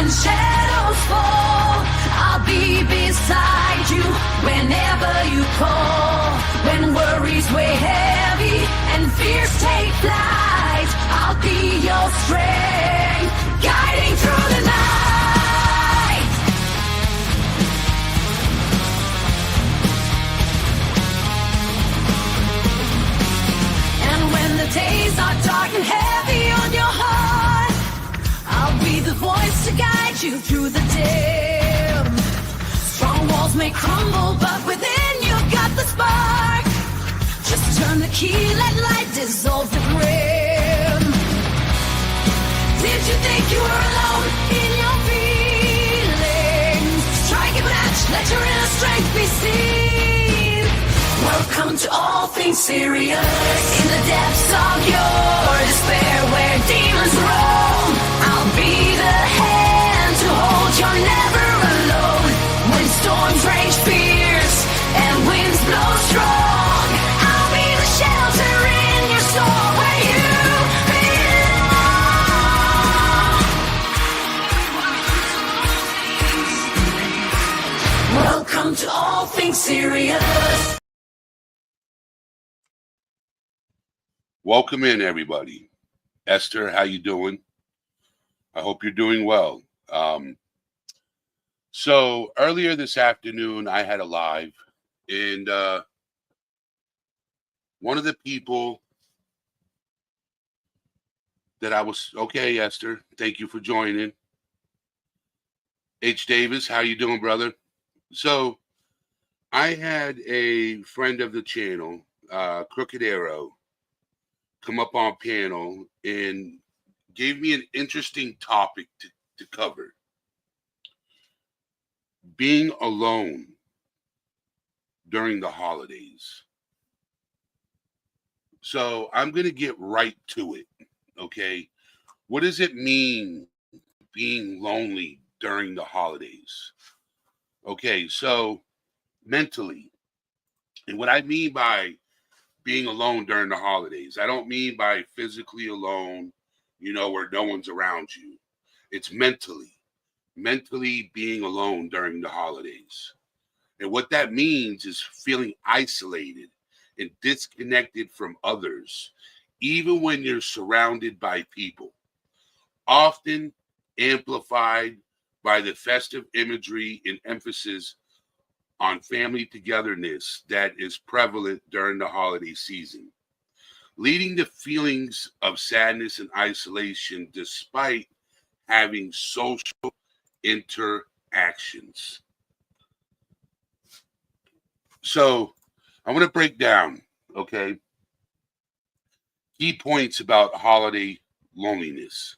when shadows fall, I'll be beside you whenever you call. When worries weigh heavy and fears take flight, I'll be your strength, guiding through the night. And when the days are dark and heavy on your heart, I'll be the voice to guide you through the dim. Strong walls may crumble, but within you've got the spark. Just turn the key, let light dissolve the grim. Did you think you were alone in your feelings? Strike a match, let your inner strength be seen. Welcome to all things serious. In the depths of your despair, where demons roam, I'll be the hand to hold. You're never alone. When storms rage fierce and winds blow strong, I'll be the shelter in your soul where you belong. Welcome to all things serious. Welcome in, everybody. Esther, how you doing? I hope you're doing well. So earlier this afternoon, I had a live, and one of the people that I was, okay, Esther, thank you for joining. H. Davis, how you doing, brother? So I had a friend of the channel, Crooked Arrow, come up on panel and gave me an interesting topic to cover. Being alone during the holidays. So I'm going to get right to it, okay? What does it mean being lonely during the holidays? Okay, so mentally, and what I mean by being alone during the holidays, I don't mean by physically alone, where no one's around you. It's mentally being alone during the holidays. And what that means is feeling isolated and disconnected from others, even when you're surrounded by people, often amplified by the festive imagery and emphasis on family togetherness that is prevalent during the holiday season, leading to feelings of sadness and isolation despite having social interactions. So I want to break down, okay, key points about holiday loneliness.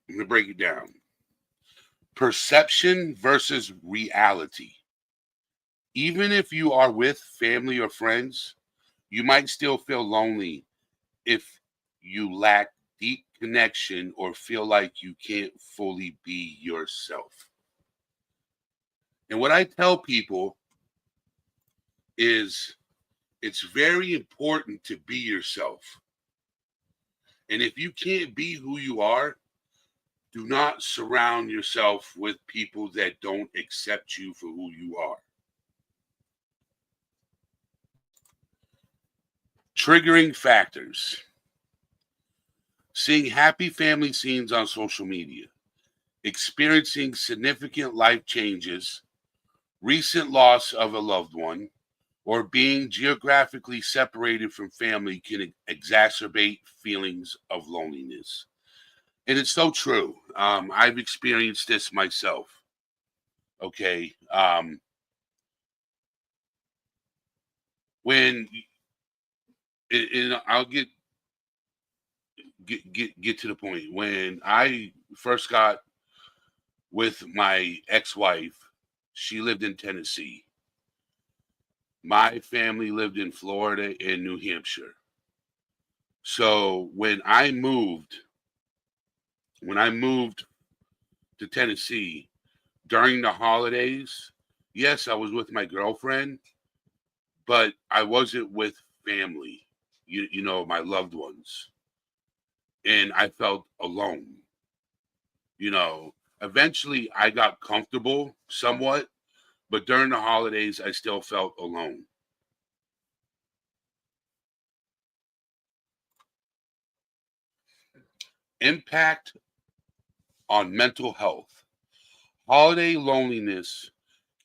I'm going to break it down. Perception versus reality. Even if you are with family or friends, you might still feel lonely if you lack deep connection or feel like you can't fully be yourself. And what I tell people is it's very important to be yourself. And if you can't be who you are, do not surround yourself with people that don't accept you for who you are. Triggering factors. Seeing happy family scenes on social media, experiencing significant life changes, recent loss of a loved one, or being geographically separated from family can exacerbate feelings of loneliness. And it's so true. I've experienced this myself. Okay. When, and I'll get to the point. When I first got with my ex-wife, she lived in Tennessee. My family lived in Florida and New Hampshire. So when I moved to Tennessee during the holidays, yes, I was with my girlfriend, but I wasn't with family, my loved ones. and I felt alone. You know, eventually I got comfortable somewhat, but during the holidays, I still felt alone. Impact on mental health. Holiday loneliness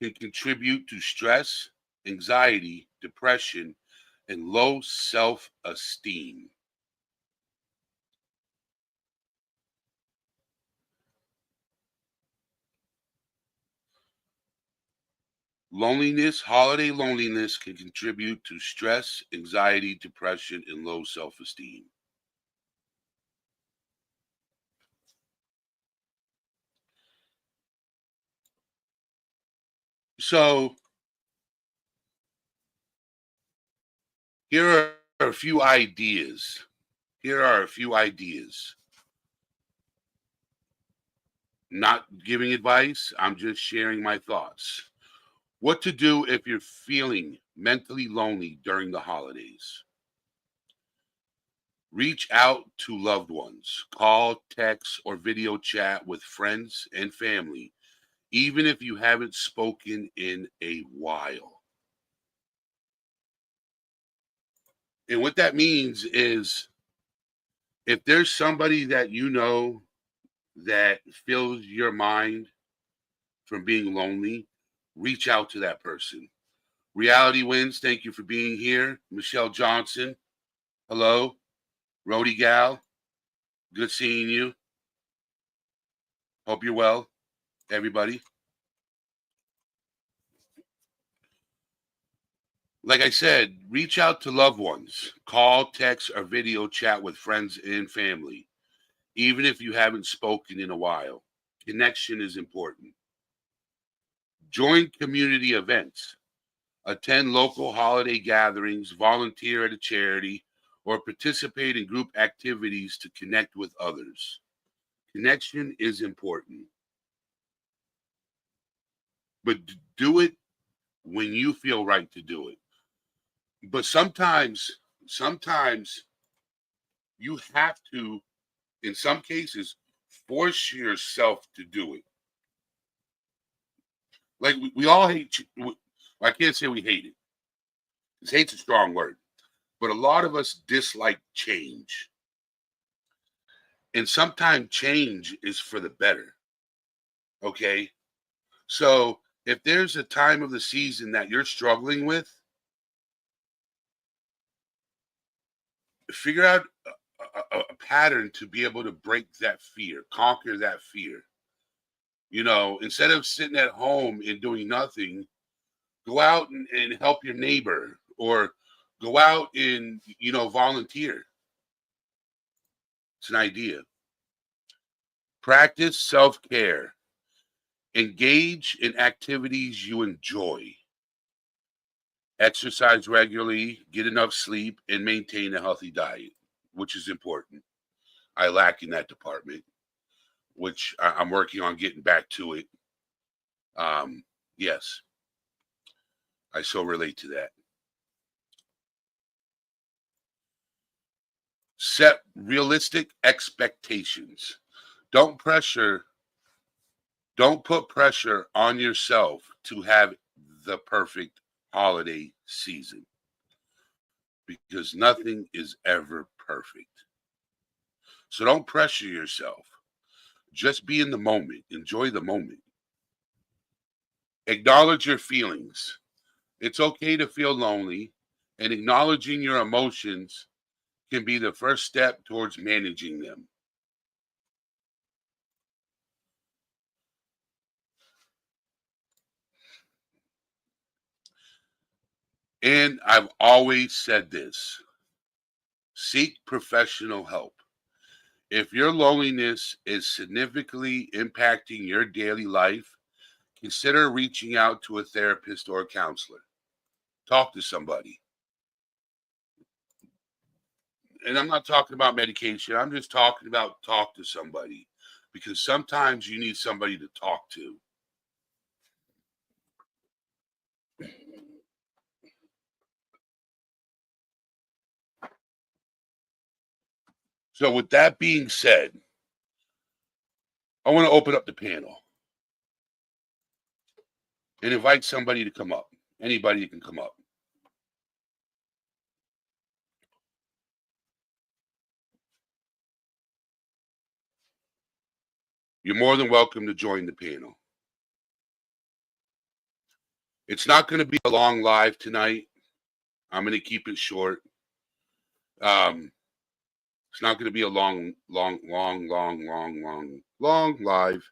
can contribute to stress, anxiety, depression, and low self esteem. Holiday loneliness can contribute to stress, anxiety, depression, and low self esteem. So, here are a few ideas. Here are a few ideas. Not giving advice, I'm just sharing my thoughts. What to do if you're feeling mentally lonely during the holidays? Reach out to loved ones. Call, text, or video chat with friends and family, even if you haven't spoken in a while. And what that means is if there's somebody that you know that fills your mind from being lonely, reach out to that person. Reality Wins, thank you for being here. Michelle Johnson, hello. Rody Gal, good seeing you. Hope you're well, everybody. Like I said, reach out to loved ones. Call, text, or video chat with friends and family, even if you haven't spoken in a while. Connection is important. Join community events. Attend local holiday gatherings, volunteer at a charity, or participate in group activities to connect with others. Connection is important, but do it when you feel right to do it. But sometimes you have to, in some cases, force yourself to do it. Like we all hate. I can't say we hate it. Because hate's a strong word, but a lot of us dislike change, and sometimes change is for the better. Okay, so if there's a time of the season that you're struggling with, figure out a pattern to be able to break that fear, conquer that fear. You know, instead of sitting at home and doing nothing, go out and help your neighbor or go out and, volunteer. It's an idea. Practice self care. Engage in activities you enjoy. Exercise regularly, get enough sleep, and maintain a healthy diet, which is important. I lack in that department, which I'm working on getting back to it. Yes, I so relate to that. Set realistic expectations. Don't pressure, don't put pressure on yourself to have the perfect holiday season because nothing is ever perfect. So don't pressure yourself. Just be in the moment. Enjoy the moment. Acknowledge your feelings. It's okay to feel lonely, and acknowledging your emotions can be the first step towards managing them. And I've always said this: seek professional help. If your loneliness is significantly impacting your daily life, consider reaching out to a therapist or a counselor. Talk to somebody. And I'm not talking about medication, I'm just talking about talk to somebody because sometimes you need somebody to talk to. So with that being said, I want to open up the panel and invite somebody to come up. Anybody can come up. You're more than welcome to join the panel. It's not going to be a long live tonight. I'm going to keep it short. It's not going to be a long live.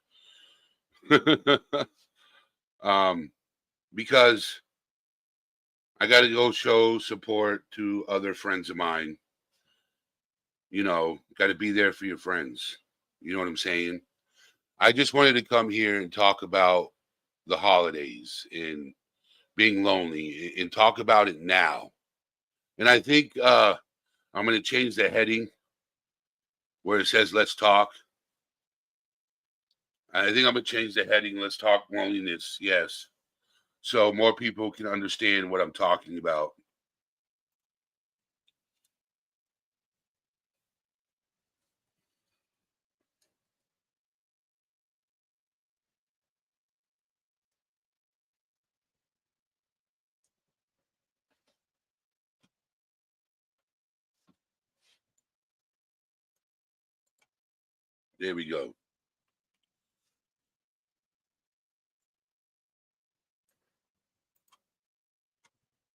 Because I got to go show support to other friends of mine. You know, got to be there for your friends. You know what I'm saying? I just wanted to come here and talk about the holidays and being lonely and talk about it now. And I think I'm going to change the heading where it says, let's talk. I think I'm going to change the heading, let's talk loneliness. Yes. So more people can understand what I'm talking about. There we go.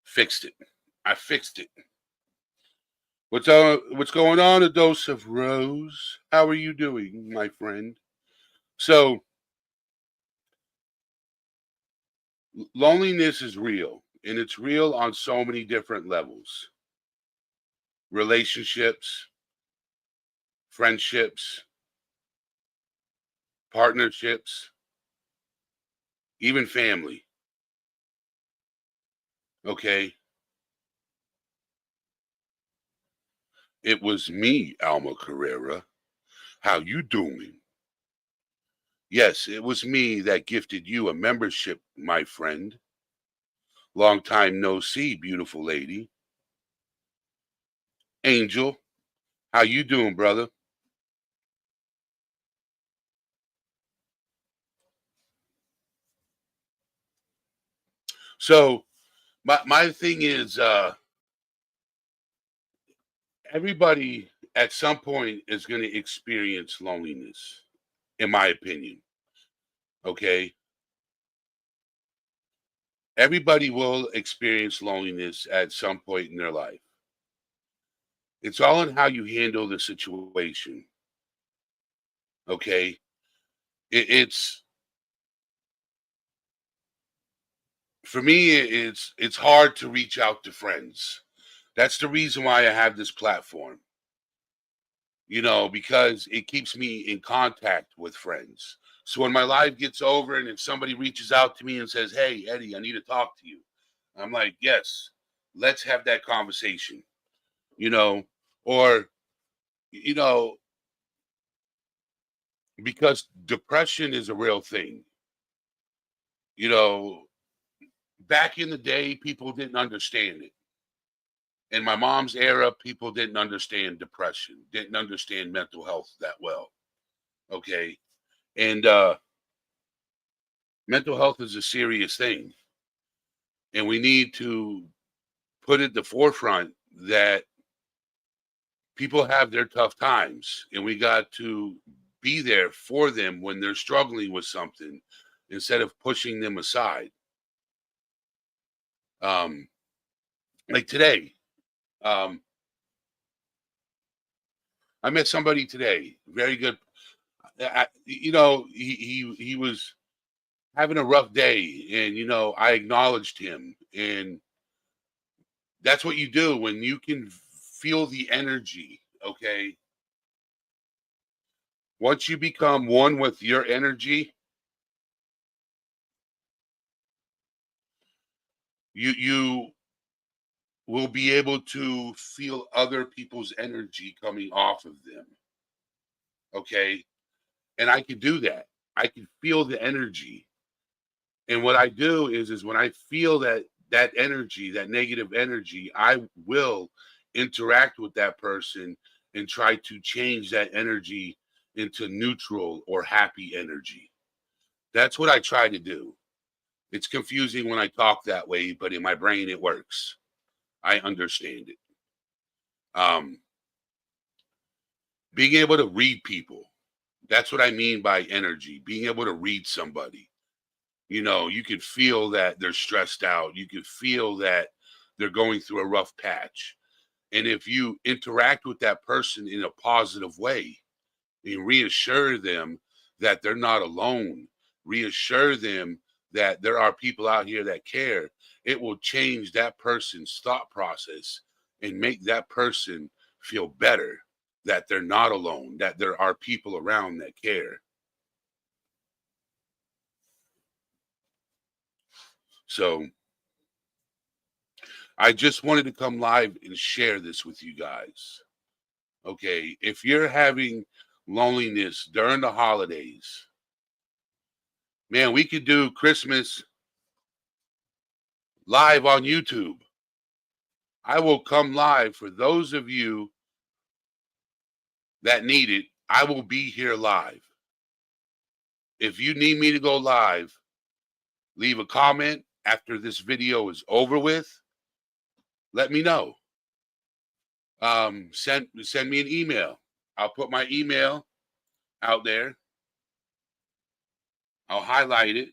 Fixed it. I fixed it. What's going on, a dose of rose? How are you doing, my friend? So loneliness is real, and it's real on so many different levels. Relationships, friendships, partnerships, even family. Okay. It was me, Alma Carrera. How you doing? Yes, it was me that gifted you a membership, my friend. Long time no see, beautiful lady. Angel, how you doing, brother? So my thing is everybody at some point is going to experience loneliness, in my opinion. Okay. Everybody will experience loneliness at some point in their life. It's all in how you handle the situation. Okay. It's for me, it's hard to reach out to friends. That's the reason why I have this platform. You know, because it keeps me in contact with friends. So when my life gets over and if somebody reaches out to me and says, "Hey, Eddie, I need to talk to you," I'm like, "Yes, let's have that conversation." You know, or you know, because depression is a real thing. You know, back in the day, people didn't understand it. In my mom's era, people didn't understand depression, didn't understand mental health that well. Okay. And mental health is a serious thing. And we need to put at the forefront that people have their tough times and we got to be there for them when they're struggling with something instead of pushing them aside. Um, like today, um, I met somebody today, very good. You know, he was having a rough day, and you know, I acknowledged him, and that's what you do when you can feel the energy. Okay, once you become one with your energy, you will be able to feel other people's energy coming off of them. Okay, and I can do that. I can feel the energy. And what I do is when I feel that energy, that negative energy, I will interact with that person and try to change that energy into neutral or happy energy. That's what I try to do. It's confusing when I talk that way, but in my brain it works. I understand it. Being able to read people. That's what I mean by energy. Being able to read somebody. You know, you can feel that they're stressed out. You can feel that they're going through a rough patch. And if you interact with that person in a positive way and reassure them that they're not alone, reassure them that there are people out here that care, it will change that person's thought process and make that person feel better that they're not alone, that there are people around that care. So I just wanted to come live and share this with you guys. Okay, if you're having loneliness during the holidays, man, we could do Christmas live on YouTube. I will come live for those of you that need it. I will be here live. If you need me to go live, leave a comment after this video is over with. Let me know. Send me an email. I'll put my email out there. I'll highlight it.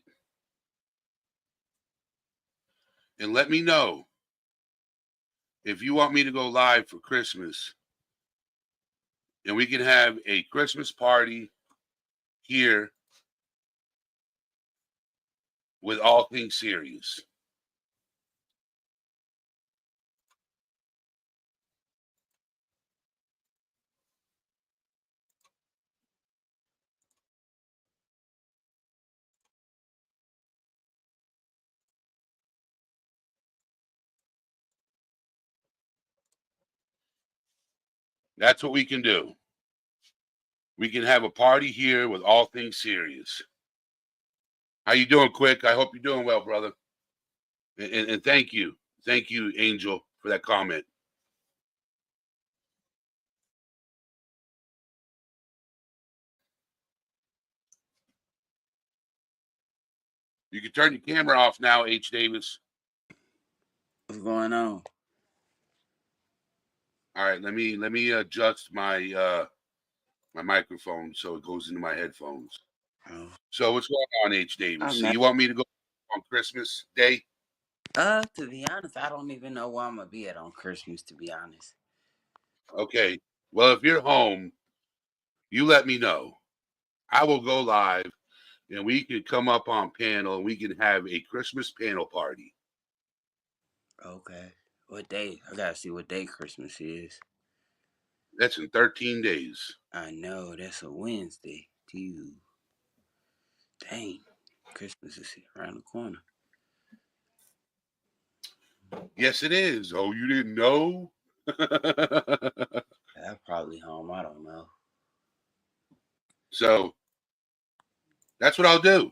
And let me know if you want me to go live for Christmas. And we can have a Christmas party here with all things serious. That's what we can do. We can have a party here with all things serious. How you doing, Quick? I hope you're doing well, brother. And thank you. Thank you, Angel, for that comment. You can turn your camera off now, H. Davis. What's going on? All right, let me adjust my my microphone so it goes into my headphones. Oh. So what's going on, H. Davis? So not- you want me to go on Christmas Day? To be honest, I don't even know where I'm gonna be at on Christmas, to be honest. Okay. Well, if you're home, you let me know. I will go live and we can come up on panel and we can have a Christmas panel party. Okay. What day? I gotta see what day Christmas is. That's in 13 days. I know, that's a Wednesday. Dude. Dang. Christmas is around the corner. Yes, it is. Oh, you didn't know? I'm probably home. I don't know. So that's what I'll do.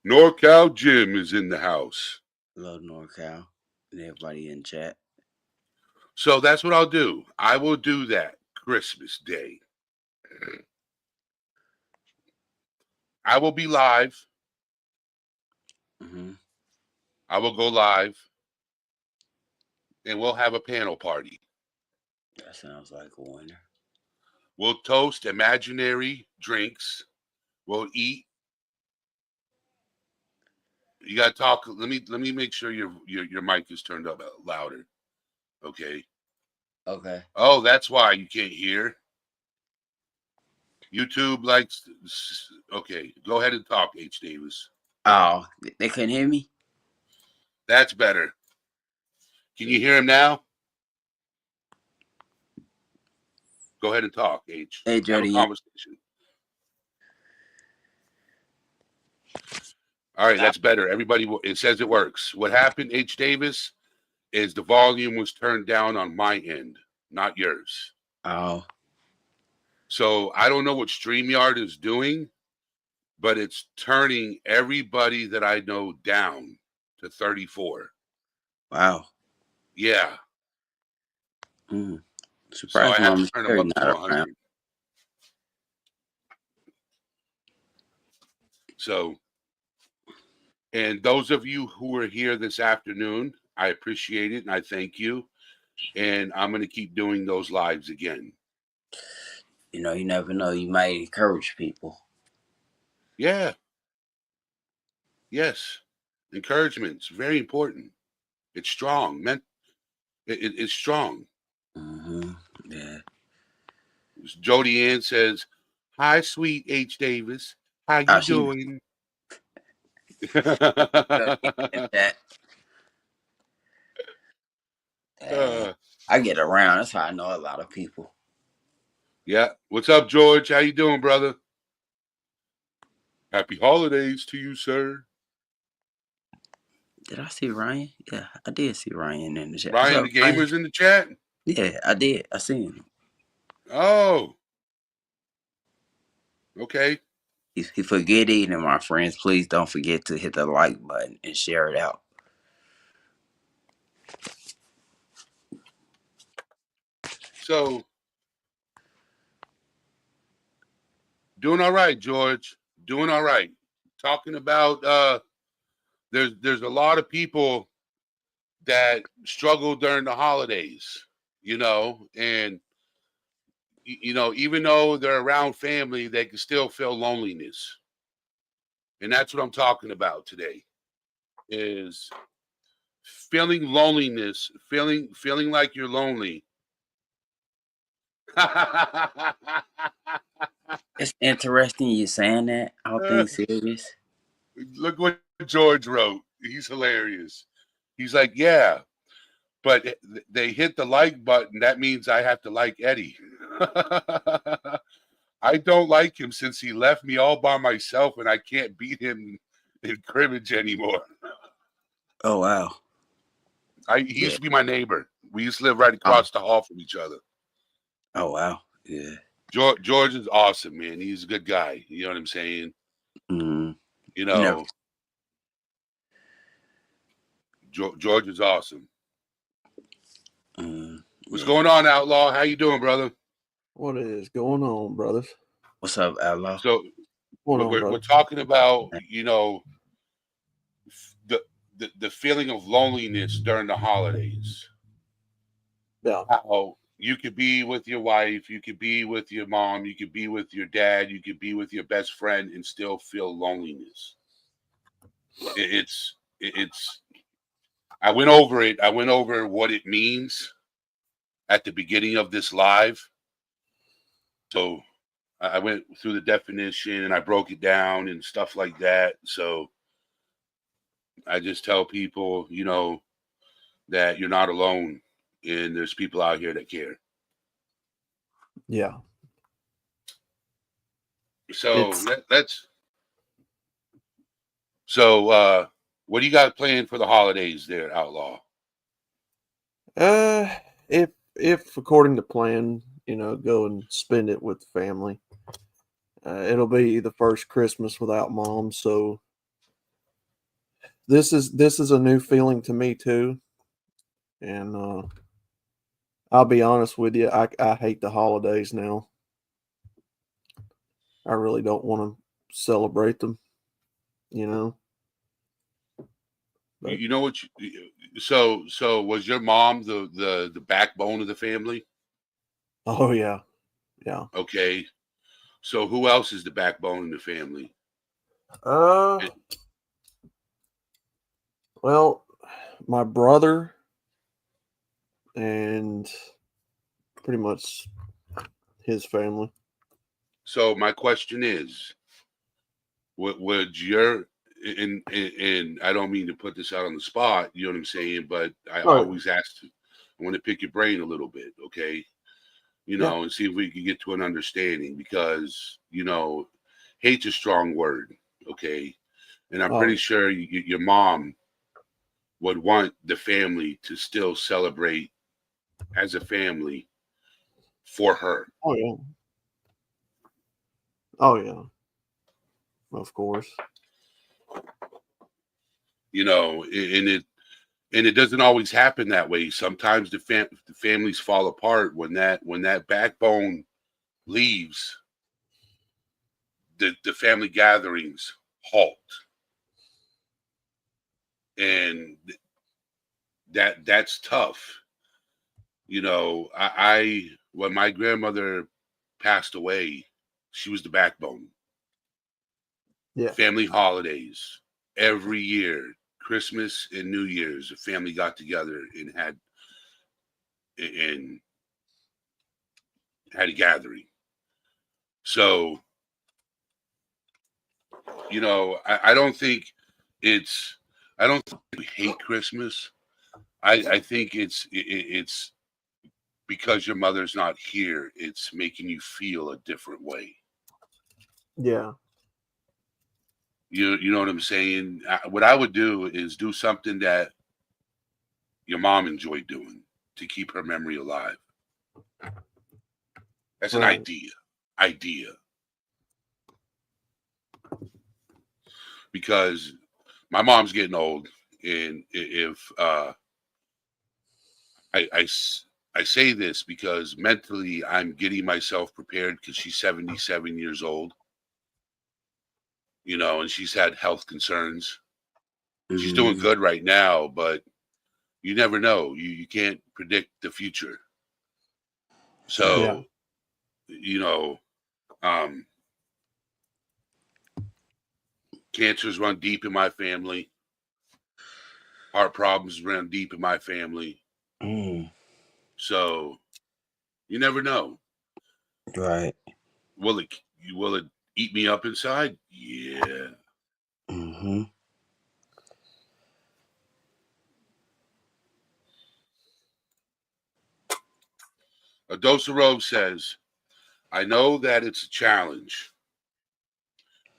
NorCal Jim is in the house. Hello, NorCal. And everybody in chat. So that's what I'll do. I will do that Christmas Day. I will be live. Mm-hmm. I will go live. And we'll have a panel party. That sounds like a winner. We'll toast imaginary drinks. We'll eat. You gotta talk. Let me make sure your mic is turned up louder. Okay. Okay. Oh, that's why you can't hear. YouTube likes. Okay, go ahead and talk, H. Davis. Oh, they couldn't hear me? That's better. Can you hear him now? Go ahead and talk, H. Hey, Jody. Have a conversation. All right, that's better. Everybody, it says it works. What happened, H. Davis, is the volume was turned down on my end, not yours. Oh. So I don't know what StreamYard is doing, but it's turning everybody that I know down to 34. Wow. Yeah. Mm. So I Surprised have to Mama turn them Sherry up to not around. 100. So, and those of you who are here this afternoon, I appreciate it and I thank you. And I'm going to keep doing those lives again. You know, you never know. You might encourage people. Yeah. Yes. Encouragement's very important. It's strong. It's strong. Mm-hmm. Yeah. Jody Ann says, "Hi, sweet H. Davis. How Oh, you she doing?" that. uh, I get around. That's how I know a lot of people. yeah. What's up, George? How you doing, brother? Happy holidays to you, sir. Did I see Ryan? Yeah, I did see Ryan in the chat. What's Ryan up, the Ryan? gamer's in the chat. Yeah, I did. I seen him. Oh, okay. He forget eating, my friends. Please don't forget to hit the like button and share it out. So, doing all right, George. Doing all right. Talking about there's a lot of people that struggle during the holidays, and even though they're around family, they can still feel loneliness. And that's what I'm talking about today is feeling loneliness, feeling like you're lonely. It's interesting you saying that. All things serious. Look what George wrote. He's hilarious. He's like, yeah, but they hit the like button. That means I have to like Eddie. I don't like him since he left me all by myself and I can't beat him in cribbage anymore. Oh wow. He Yeah. used to be my neighbor. We used to live right Oh. across the hall from each other. Oh wow. Yeah. George is awesome, man. He's a good guy. You know what I'm saying? Mm. You You never. know, George is awesome. What's Yeah. going on, Outlaw? How you doing, brother? What is going on, brothers? What's up, Outlaw? So What's going on, we're brother? talking about, the, the feeling of loneliness during the holidays. Yeah. How you could be with your wife, you could be with your mom, you could be with your dad, you could be with your best friend and still feel loneliness. It's I went over it. I went over what it means at the beginning of this live. So I went through the definition and I broke it down and stuff like that. So I just tell people, that you're not alone and there's people out here that care. Yeah. So It's let's what do you got planned for the holidays there, Outlaw? uh if according to plan, go and spend it with family. It'll be the first Christmas without mom, so this is a new feeling to me too. And I'll be honest with you, I hate the holidays now. I really don't want to celebrate them, you know. But You know what so was your mom the backbone of the family? oh yeah, yeah. Okay. So who else is the backbone in the family? Uh, It- well, my brother and pretty much his family. So my question is, would your and I don't mean to put this out on the spot, you know what I'm saying, but I Oh always ask to, I want to pick your brain a little bit, okay? yeah, And see if we can get to an understanding because, hate's a strong word, okay? And I'm oh pretty sure your mom would want the family to still celebrate as a family for her. oh yeah, oh yeah, of course. And And it doesn't always happen that way. Sometimes the families fall apart when that backbone leaves. The family gatherings halt, and that's tough. You know, I when my grandmother passed away, she was the backbone. Yeah. Family holidays every year, Christmas and New Year's, the family got together and and had a gathering. So, you know, I don't think it's I don't think we hate Christmas. I think it's because your mother's not here, it's making you feel a different way. Yeah. You know what I'm saying? What I would do is do something that your mom enjoyed doing to keep her memory alive. That's an Right. idea. Because my mom's getting old, and if I say this because mentally I'm getting myself prepared because she's 77 years old, you know, and she's had health concerns. She's doing Mm-hmm. good right now, but you never know. You can't predict the future. Yeah. So, you know, um, cancers run deep in my family. Heart problems run deep in my family. Mm. So you never know. Right. Will it eat me up inside? Yeah. Mm-hmm. A Dose of Rose says, I know that it's a challenge.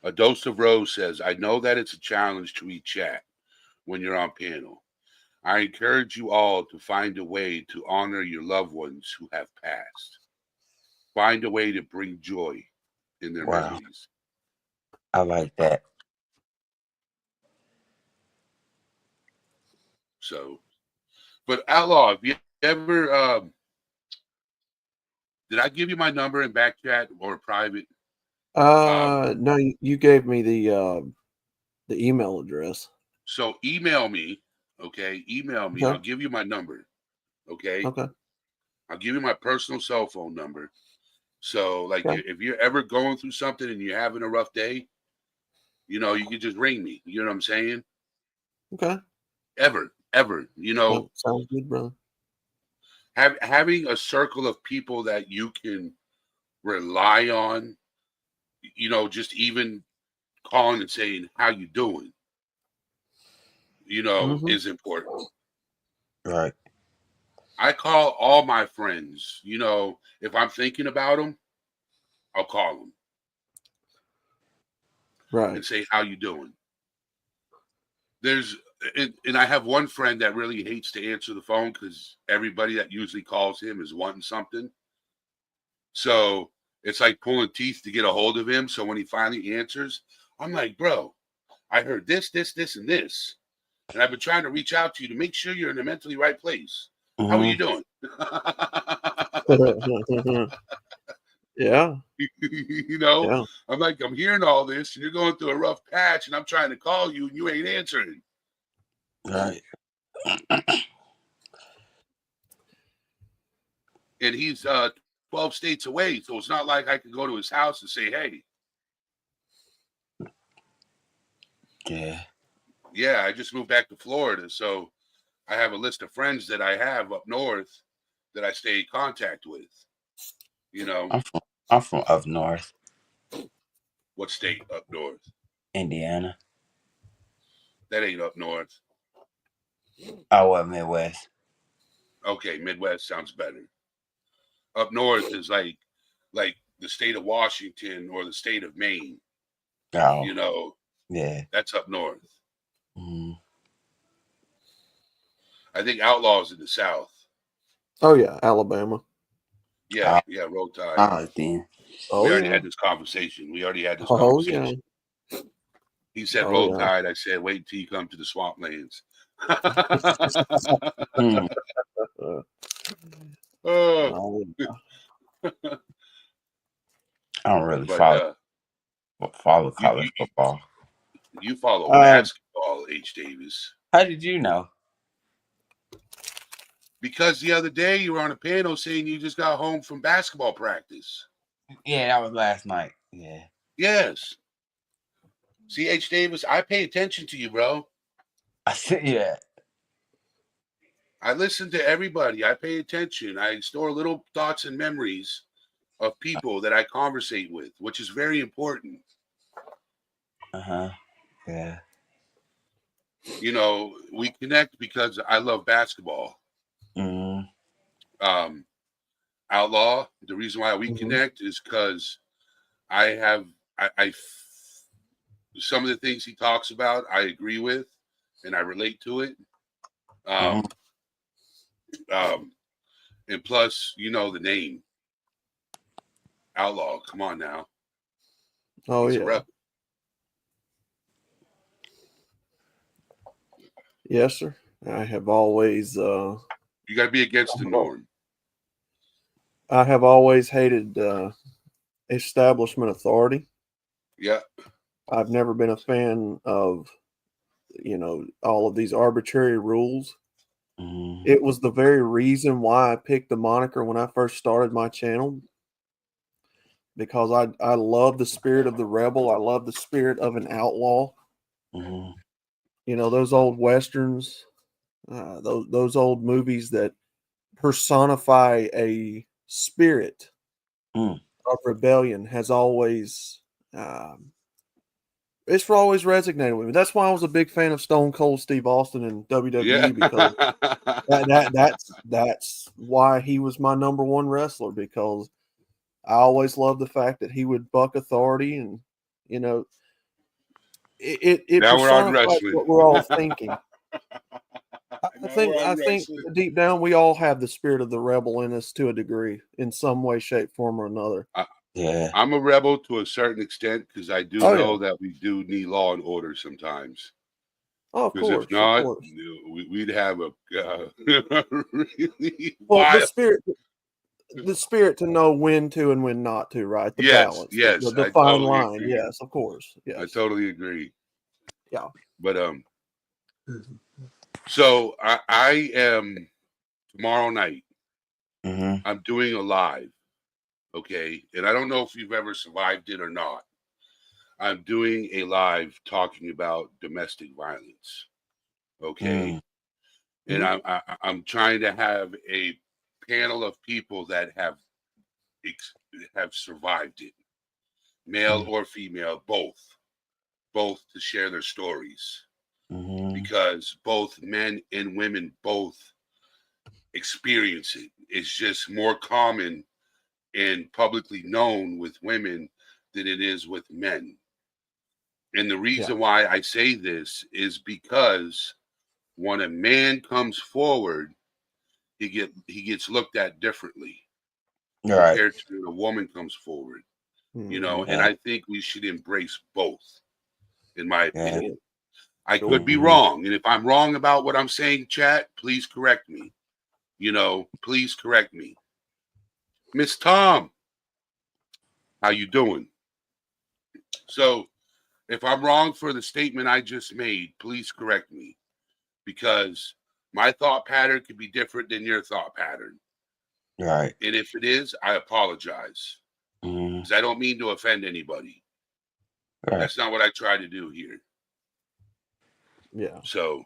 A Dose of Rose says, I know that it's a challenge to read chat when you're on panel. I encourage you all to find a way to honor your loved ones who have passed. Find a way to bring joy in their Wow. memories. I like that. So, but Outlaw, if you ever, did I give you my number in back chat or private? No, you gave me the email address. So email me, okay? Email me. I'll Okay. give you my number, okay? Okay. I'll give you my personal cell phone number. So, like, Okay. if you're ever going through something and you're having a rough day, you know, you can just ring me. You know what I'm saying? Okay. Ever. You know, Sounds good, brother. having a circle of people that you can rely on, you know, just even calling and saying how you doing, you know, Mm-hmm. is important. Right. I call all my friends, you know, if I'm thinking about them, I'll call them Right. and say how you doing. There's and I have one friend that really hates to answer the phone because everybody that usually calls him is wanting something. So it's like pulling teeth to get a hold of him. So when he finally answers, I'm like, bro, I heard this, and this. And I've been trying to reach out to you to make sure you're in the mentally right place. How are you Mm-hmm. doing? Yeah. You know, Yeah. I'm like, I'm hearing all this, and you're going through a rough patch, and I'm trying to call you, and you ain't answering. Right. And he's 12 states away, so it's not like I can go to his house and say, hey, Yeah. yeah, I just moved back to Florida, so I have a list of friends that I have up north that I stay in contact with. You know, I'm from up north, what state up north? Indiana. That ain't up north. Oh, well, Midwest. Okay, Midwest sounds better. Up north is like the state of Washington or the state of Maine. Oh, You know, yeah. that's up north. Mm-hmm. I think Outlaw's in the south. Oh yeah, Alabama. Yeah, Roll Tide. Oh, then. We Oh already yeah. had this conversation. Oh yeah. He said Oh Roll yeah. Tide. I said, wait until you come to the swamplands. Hmm. Oh, I don't really but follow you, college you football. you follow Uh, basketball, H. Davis, How did you know? because the other day you were on a panel saying you just got home from basketball practice. Yeah, that was last night. Yeah. Yes. See, H. Davis, I pay attention to you, bro. I said, yeah. I listen to everybody. I pay attention. I store little thoughts and memories of people that I conversate with, which is very important. Uh-huh. Yeah. You know, we connect because I love basketball. Mm-hmm. Outlaw, the reason why we mhm. connect is because I have some of the things he talks about I agree with and I relate to it. Mm-hmm. Um, um, and plus, you know the name Outlaw. Come on now, Oh he's a yeah, rebel. yes, sir. I have always, You got to be against the norm. I have always hated establishment authority. Yeah, I've never been a fan of, all of these arbitrary rules. Mm-hmm. It was the very reason why I picked the moniker when I first started my channel, because I love the spirit of the rebel. I love the spirit of an outlaw. Mm-hmm. Those old westerns, those old movies that personify a spirit Mm. of rebellion has always um, it's always resonated with me. That's why I was a big fan of Stone Cold Steve Austin in yeah. WWE, because that's why he was my number one wrestler, because I always loved the fact that he would buck authority, and you know it Now we're on personifies wrestling. what we're all thinking. I Now we're think on I think wrestling. deep down we all have the spirit of the rebel in us to a degree, in some way, shape, form, or another. Yeah. I'm a rebel to a certain extent because I do Oh yeah. know that we do need law and order sometimes. Oh, of Because if course, of not, course. we'd have a really Well, wild. the spirit to know when to and when not to, right? The Yes, balance, yes, the I fine totally line. agree. Yes, of course. I Yes. totally agree. Yeah. But so I am tomorrow night. Mm-hmm. I'm doing a live, okay, and I don't know if you've ever survived it or not. I'm doing a live talking about domestic violence, okay, Mm. and Mhm. I'm trying to have a panel of people that have survived it, male or female, both to share their stories, Mm-hmm. because both men and women both experience it. It's just more common and publicly known with women than it is with men. And the Yeah. reason why I say this is because when a man comes forward, he gets looked at differently Right. compared to when a woman comes forward. Mhm. And Yeah. I think we should embrace both, in my Yeah. opinion. Sure. I Sure. could be Mm-hmm. wrong, and if I'm wrong about what I'm saying, chat, please correct me. Please correct me. Miss Tom, how you doing? So, if I'm wrong for the statement I just made, please correct me, because my thought pattern could be different than your thought pattern. Right. And if it is, I apologize, Mm-hmm. because I don't mean to offend anybody. Right. That's not what I try to do here. Yeah. So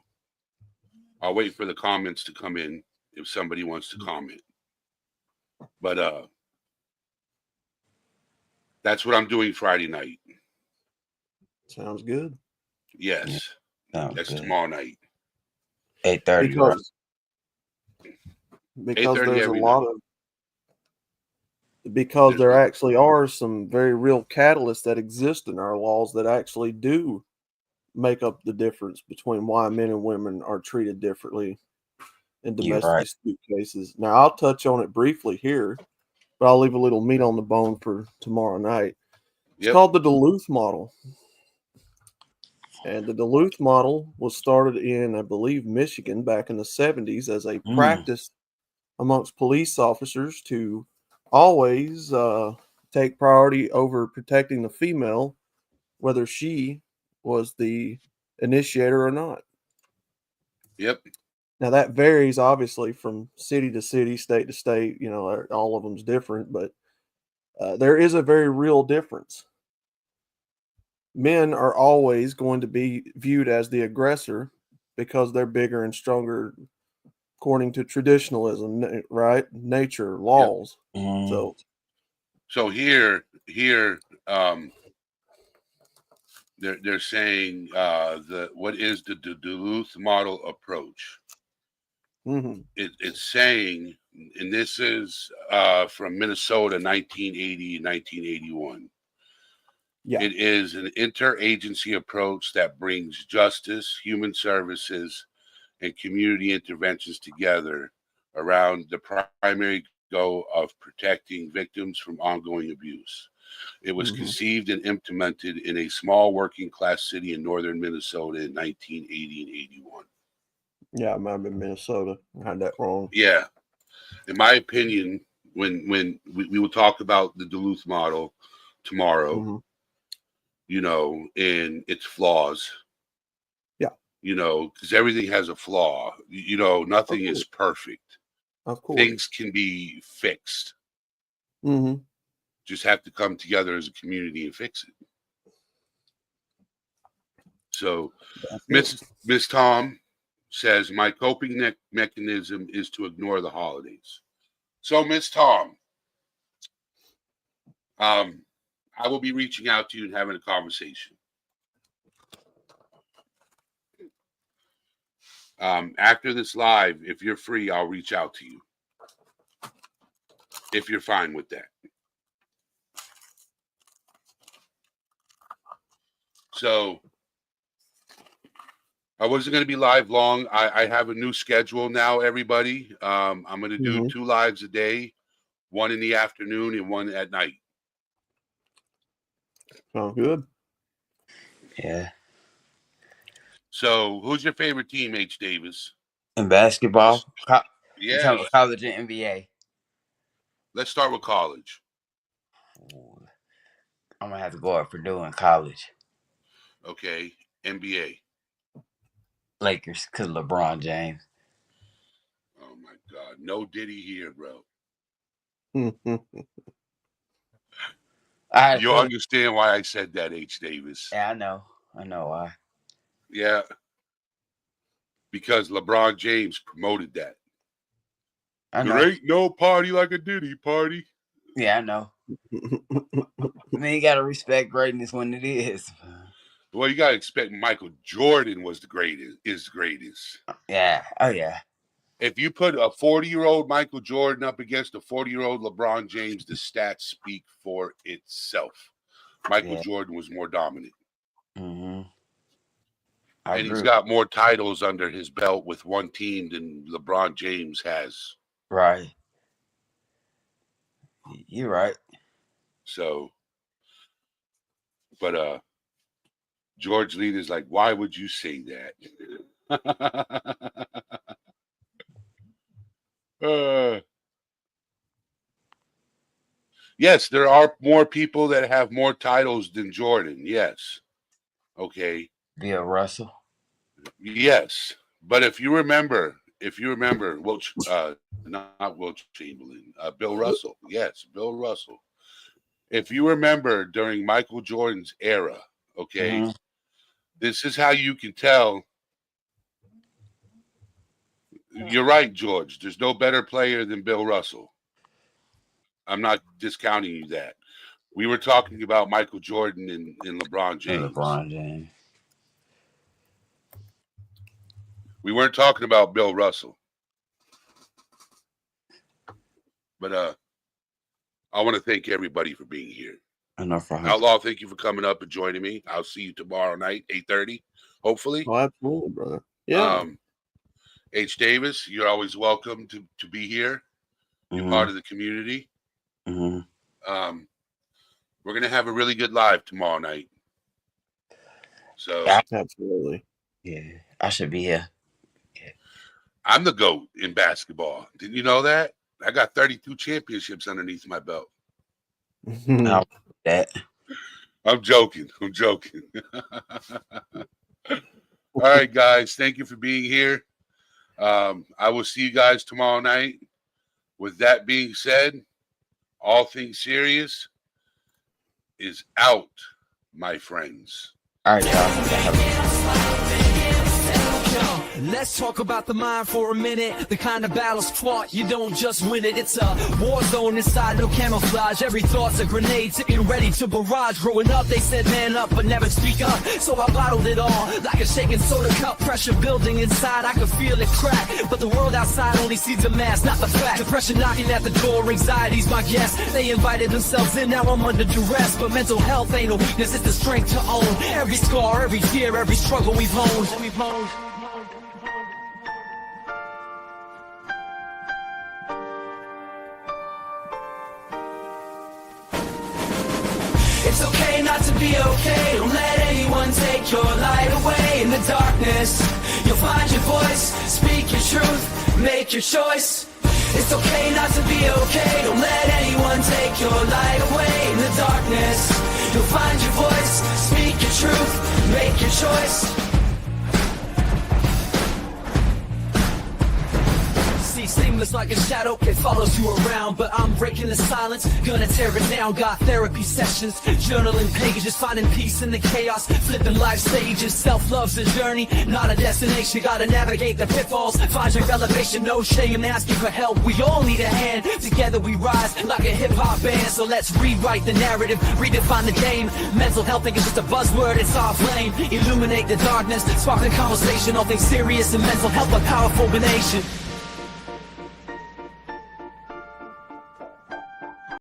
I'll wait for the comments to come in if somebody wants to comment. But that's what I'm doing Friday night. Sounds good. Yeah. Yes, Sounds that's good. tomorrow night. 8:30, right? Because 8:30 there's a every lot night. of because There's there no actually are some very real catalysts that exist in our laws that actually do make up the difference between why men and women are treated differently in You're domestic right. dispute cases. Now, I'll touch on it briefly here, but I'll leave a little meat on the bone for tomorrow night. It's Yep. called the Duluth model. And the Duluth model was started in, I believe, Michigan back in the 70s as a practice amongst police officers to always take priority over protecting the female, whether she was the initiator or not. Yep. Now that varies obviously from city to city, state to state. You know, all of them's different, but there is a very real difference. Men are always going to be viewed as the aggressor because they're bigger and stronger according to traditionalism, right? Nature, laws. Mm. So here, they're saying what is the Duluth model approach? It's saying, and this is from Minnesota, 1980 and 1981. Yeah. It is an interagency approach that brings justice, human services, and community interventions together around the primary goal of protecting victims from ongoing abuse. It was conceived and implemented in a small working class city in northern Minnesota in 1980 and 81. Yeah, I remember Minnesota. I had that wrong. Yeah. In my opinion, when we will talk about the Duluth model tomorrow, you know, and its flaws. Yeah. You know, because everything has a flaw. You know, nothing is perfect. Of course. Things can be fixed. Just have to come together as a community and fix it. So, Miss Tom says, my coping mechanism is to ignore the holidays. So, Miss Tom, I will be reaching out to you and having a conversation. After this live, if you're free, I'll reach out to you. If you're fine with that. So, I wasn't going to be live long. I have a new schedule now, everybody. I'm going to do 2 lives a day, one in the afternoon and one at night. Sounds good. Yeah. So, who's your favorite team, H. Davis? In basketball? Yeah. College and NBA. Let's start with college. Ooh. I'm going to have to go up for doing college. Okay. NBA. Lakers, because LeBron James. Oh, my God. No Diddy here, bro. You understand why I said that, H. Davis. Yeah, I know. I know why. Yeah. Because LeBron James promoted that. I know. There ain't no party like a Diddy party. Yeah, I know. I mean, you got to respect greatness when it is. Well, you got to expect Michael Jordan was the greatest, is the greatest. Yeah. Oh, yeah. If you put a 40-year-old Michael Jordan up against a 40-year-old LeBron James, the stats speak for itself. Michael Jordan was more dominant. And he's got more titles under his belt with one team than LeBron James has. Right. You're right. So, but George Leader's like, why would you say that? Yes, there are more people that have more titles than Jordan. Yes. Okay. Bill Russell. Yes. But if you remember, not Wilt Chamberlain, Bill Russell. Yes, Bill Russell. If you remember during Michael Jordan's era, okay, this is how you can tell. You're right, George. There's no better player than Bill Russell. I'm not discounting you that. We were talking about Michael Jordan and LeBron James. We weren't talking about Bill Russell. But I want to thank everybody for being here. Outlaw, thank you for coming up and joining me. I'll see you tomorrow night, 8:30, hopefully. Oh, absolutely, brother. Yeah. H. Davis, you're always welcome to be here. You're part of the community. We're going to have a really good live tomorrow night. So Absolutely. Yeah, I should be here. I'm the GOAT in basketball. Didn't you know that? I got 32 championships underneath my belt. I'll do that. I'm joking. All right, guys. Thank you for being here. I will see you guys tomorrow night. With that being said, All Things Serious is out, my friends. All right, y'all. Let's talk about the mind for a minute. The kind of battles fought, you don't just win it. It's a war zone inside, no camouflage. Every thought's a grenade, sitting ready to barrage. Growing up, they said man up, but never speak up. So I bottled it all, like a shaking soda cup. Pressure building inside, I could feel it crack. But the world outside only sees the mask, not the fact. Depression knocking at the door, anxiety's my guest. They invited themselves in, now I'm under duress. But mental health ain't a weakness, it's the strength to own every scar, every fear, every struggle we've honed. It's okay not to be okay. Don't let anyone take your light away. In the darkness, you'll find your voice. Speak your truth, make your choice. It's okay not to be okay. Don't let anyone take your light away. In the darkness, you'll find your voice. Speak your truth, make your choice. Seamless like a shadow, it follows you around. But I'm breaking the silence, gonna tear it down. Got therapy sessions, journaling pages, finding peace in the chaos, flipping life stages. Self-love's a journey, not a destination. Gotta navigate the pitfalls, find your elevation. No shame asking for help, we all need a hand. Together we rise like a hip-hop band. So let's rewrite the narrative, redefine the game. Mental health ain't just a buzzword, it's our flame. Illuminate the darkness, spark the conversation. All things serious and mental health, a powerful combination.